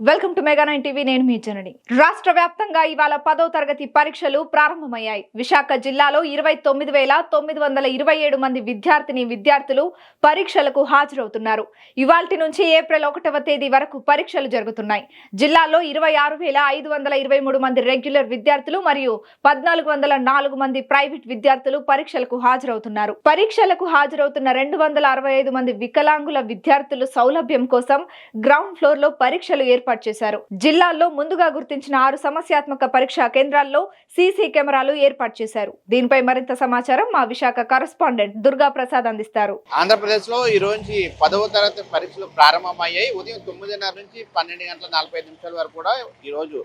Welcome to mega 9 TV. నేను మీ జనని. రాష్ట్ర వ్యాప్తంగా ఇవాళ 10వ తరగతి పరీక్షలు ప్రారంభమయ్యాయి. విశాఖ జిల్లాలో 29,927 మంది విద్యార్థులు పరీక్షలకు హాజరవుతున్నారు. ఇవాల్టి నుంచి ఏప్రిల్ 1వ తేదీ వరకు పరీక్షలు జరుగుతున్నాయి. జిల్లాలో 26,523 మంది రెగ్యులర్ విద్యార్థులు మరియు 1,404 మంది ప్రైవేట్ విద్యార్థులు పరీక్షలకు హాజరవుతున్నారు. పరీక్షలకు హాజరవుతున్న 265 మంది వికలాంగుల విద్యార్థులు సౌలభ్యం కోసం గ్రౌండ్ ఫ్లోర్ లో పరీక్షలు ఏర్పాటు చేశారు. జిల్లాలో ముందుగా గుర్తించిన 6 సమస్యాత్మక పరీక్షా కేంద్రాల్లో సీసీ కెమెరాలు ఏర్పాటు చేశారు. దీనిపై మరింత సమాచారం మా విశాఖ కరెస్పాండెంట్ దుర్గా ప్రసాద్ అందిస్తారు. ఆంధ్రప్రదేశ్ లో ఈ రోజు 10వ తరగతి పరీక్షలు ప్రారంభమయ్యాయి. ఉదయం 9:30 నుంచి 12:45 వరకు కూడా ఈ రోజు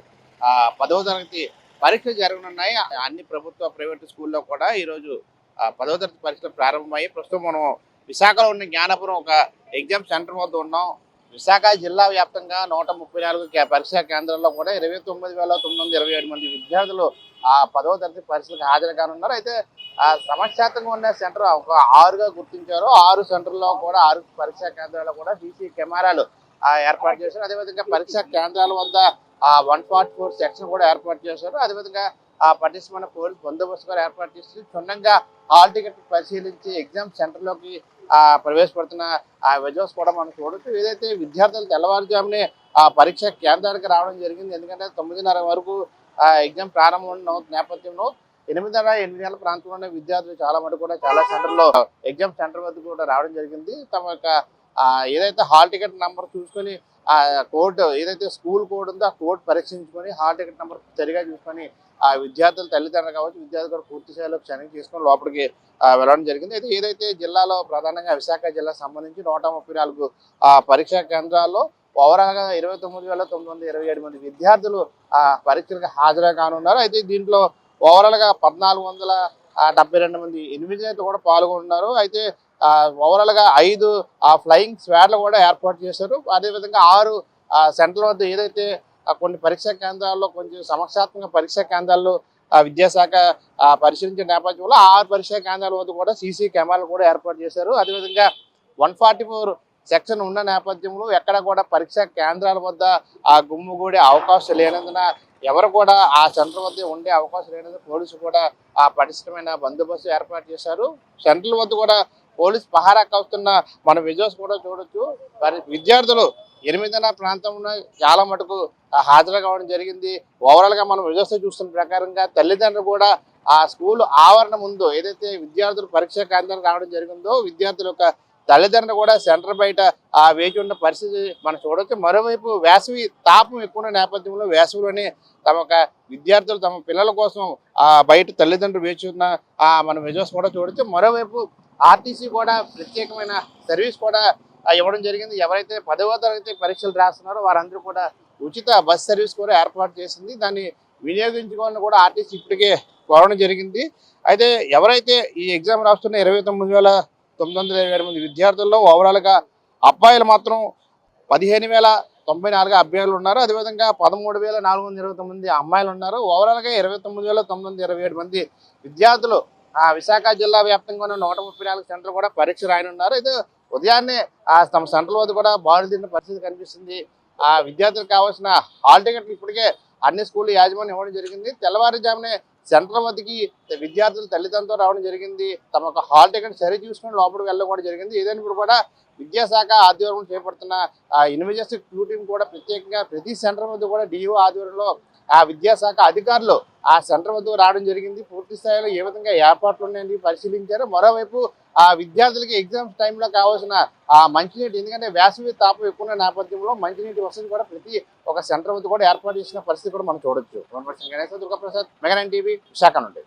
10వ తరగతి పరీక్షలు జరగనున్నాయి. అన్ని ప్రభుత్వ ప్రైవేట్ స్కూల్లో కూడా ఈ రోజు 10వ తరగతి పరీక్షలు ప్రారంభమయ్యాయి. ప్రస్తుతం మనం విశాఖలో ఉన్న జ్ఞానపురం ఒక ఎగ్జామ్ సెంటర్ వద్ద ఉన్నాం. విశాఖ జిల్లా వ్యాప్తంగా 134 పరీక్షా కేంద్రాల్లో కూడా 29,927 మంది విద్యార్థులు 10వ తరగతి పరీక్షలకు హాజరు కానున్నారు. అయితే సమస్యాత్మకంగా ఉన్న సెంటర్ ఒక 6గా గుర్తించారు. 6 సెంటర్లో కూడా 6 పరీక్షా కేంద్రాల్లో కూడా సీసీ కెమెరాలు ఏర్పాటు చేశారు. అదేవిధంగా పరీక్షా కేంద్రాల వద్ద 144 సెక్షన్ కూడా ఏర్పాటు చేశారు. అదేవిధంగా పటిష్టమైన పోలీస్ బందోబస్తు కూడా ఏర్పాటు చేసి క్షుణ్ణంగా హాల్ టికెట్ పరిశీలించి ఎగ్జామ్ సెంటర్లోకి ప్రవేశపెడుతున్న విజువల్స్ కూడా మనం చూడొచ్చు. ఏదైతే విద్యార్థులు తెల్లవారుజామునే పరీక్ష కేంద్రానికి రావడం జరిగింది. ఎందుకంటే 9:30 వరకు ఎగ్జామ్ ప్రారంభం నేపథ్యంలో 8:30 ప్రాంతంలోనే విద్యార్థులు చాలా మటుకు కూడా చాలా సెంటర్లో ఎగ్జామ్ సెంటర్ వద్ద కూడా రావడం జరిగింది. తమ యొక్క ఏదైతే హాల్ టికెట్ నెంబర్ చూసుకొని కోడ్ ఏదైతే స్కూల్ కోడ్ ఉందో ఆ కోడ్ పరీక్షించుకొని హాల్ టికెట్ నెంబర్ సరిగా చూసుకొని విద్యార్థులు తల్లిదండ్రులు కావచ్చు విద్యార్థులు కూడా పూర్తి స్థాయిలో క్షణించి చేసుకొని లోపలికి వెళ్ళడం జరిగింది. అయితే ఏదైతే జిల్లాలో ప్రధానంగా విశాఖ జిల్లాకు సంబంధించి 134 పరీక్షా కేంద్రాల్లో ఓవరాల్గా 29,927 మంది విద్యార్థులు పరీక్షలకు హాజరు కానున్నారు. అయితే దీంట్లో ఓవరాల్గా 1,472 మంది ఇన్విజిలేటర్లు కూడా పాల్గొంటున్నారు. అయితే ఓవరాల్గా 5 ఫ్లయింగ్ స్క్వాడ్లు కూడా ఏర్పాటు చేశారు. అదేవిధంగా 6 సెంట్రల్ వద్ద ఏదైతే కొన్ని పరీక్షా కేంద్రాల్లో కొంచెం సమస్యాత్మక పరీక్షా కేంద్రాల్లో విద్యాశాఖ పరిశీలించిన నేపథ్యంలో 6 పరీక్షా కేంద్రాల వద్ద కూడా సీసీ కెమెరాలు కూడా ఏర్పాటు చేశారు. అదేవిధంగా 144 సెక్షన్ ఉన్న నేపథ్యంలో ఎక్కడ కూడా పరీక్షా కేంద్రాల వద్ద గుమ్ముగూడే అవకాశం లేనందున ఎవరు కూడా ఆ సెంటర్ వద్ద ఉండే అవకాశం లేనందున పోలీసులు కూడా పటిష్టమైన బందోబస్తు ఏర్పాటు చేశారు. సెంట్రల్ వద్ద కూడా పోలీస్ పహారా కాస్తున్న మన విజువల్స్ కూడా చూడొచ్చు. మరి విద్యార్థులు 8:30 ప్రాంతంలో చాలా మటుకు హాజరు కావడం జరిగింది. ఓవరాల్గా మనం విజువల్స్ చూస్తున్న ప్రకారంగా తల్లిదండ్రులు కూడా ఆ స్కూల్ ఆవరణ ముందు ఏదైతే విద్యార్థులు పరీక్షా కేంద్రానికి రావడం జరిగిందో విద్యార్థుల యొక్క తల్లిదండ్రులు కూడా సెంటర్ బయట వేచి ఉన్న పరిస్థితి మనం చూడవచ్చు. మరోవైపు వేసవి తాపం ఎక్కువ ఉన్న నేపథ్యంలో వేసవిలోనే తమ విద్యార్థులు తమ పిల్లల కోసం బయట తల్లిదండ్రులు వేచి ఉన్న మనం విజువల్స్ కూడా చూడవచ్చు. మరోవైపు ఆర్టీసీ కూడా ప్రత్యేకమైన సర్వీస్ కూడా ఇవ్వడం జరిగింది. ఎవరైతే 10వ తరగతి పరీక్షలు రాస్తున్నారో వారందరూ కూడా ఉచిత బస్ సర్వీస్ కూడా ఏర్పాటు చేసింది. దాన్ని వినియోగించుకోవాలని కూడా ఆర్టీసీ ఇప్పటికే కోరడం జరిగింది. అయితే ఎవరైతే ఈ ఎగ్జామ్ రాస్తున్న 29,927 మంది విద్యార్థుల్లో ఓవరాల్గా అబ్బాయిలు మాత్రం 15,094 అబ్బాయిలు ఉన్నారు. అదేవిధంగా 13,429 మంది అమ్మాయిలు ఉన్నారు. ఓవరాల్గా 29,927 మంది విద్యార్థులు విశాఖ జిల్లా వ్యాప్తంగా ఉన్న 134 సెంటర్లు కూడా పరీక్ష రాయనున్నారు. అయితే ఉదయాన్నే తమ సెంటర్ వద్ద కూడా బారులు తిన్న పరిస్థితి కనిపిస్తుంది. విద్యార్థులకు కావాల్సిన హాల్ టికెట్లు ఇప్పటికే అన్ని స్కూళ్ళు యాజమాన్యం ఇవ్వడం జరిగింది. తెల్లవారుజామునే సెంటర్ వద్దకి విద్యార్థులు తల్లిదండ్రులతో రావడం జరిగింది. తమ యొక్క హాల్ టికెట్ సరి చూసుకుని లోపలికి వెళ్ళడం కూడా జరిగింది. ఏదైనప్పుడు కూడా విద్యాశాఖ ఆధ్వర్యంలో చేపడుతున్న ఇన్వెస్టిగేషన్ క్యూ టీం కూడా ప్రత్యేకంగా ప్రతి సెంటర్ వద్ద కూడా డిఓ ఆధ్వర్యంలో విద్యాశాఖ అధికారులు సెంటర్ వద్ద రావడం జరిగింది. పూర్తి స్థాయిలో ఏ విధంగా ఏర్పాట్లు ఉన్నాయని పరిశీలించారు. మరోవైపు విద్యార్థులకి ఎగ్జామ్స్ టైంలో కావాల్సిన మంచినీటి, ఎందుకంటే వేసవి తాపం ఎక్కువ ఉన్న నేపథ్యంలో మంచినీటి వసతి కూడా ప్రతి ఒక సెంటర్ వద్ద కూడా ఏర్పాటు చేసిన పరిస్థితి కూడా మనం చూడొచ్చు. గణేష్ దుర్గా ప్రసాద్, మెగా 9 టీవీ, విశాఖ నుండి.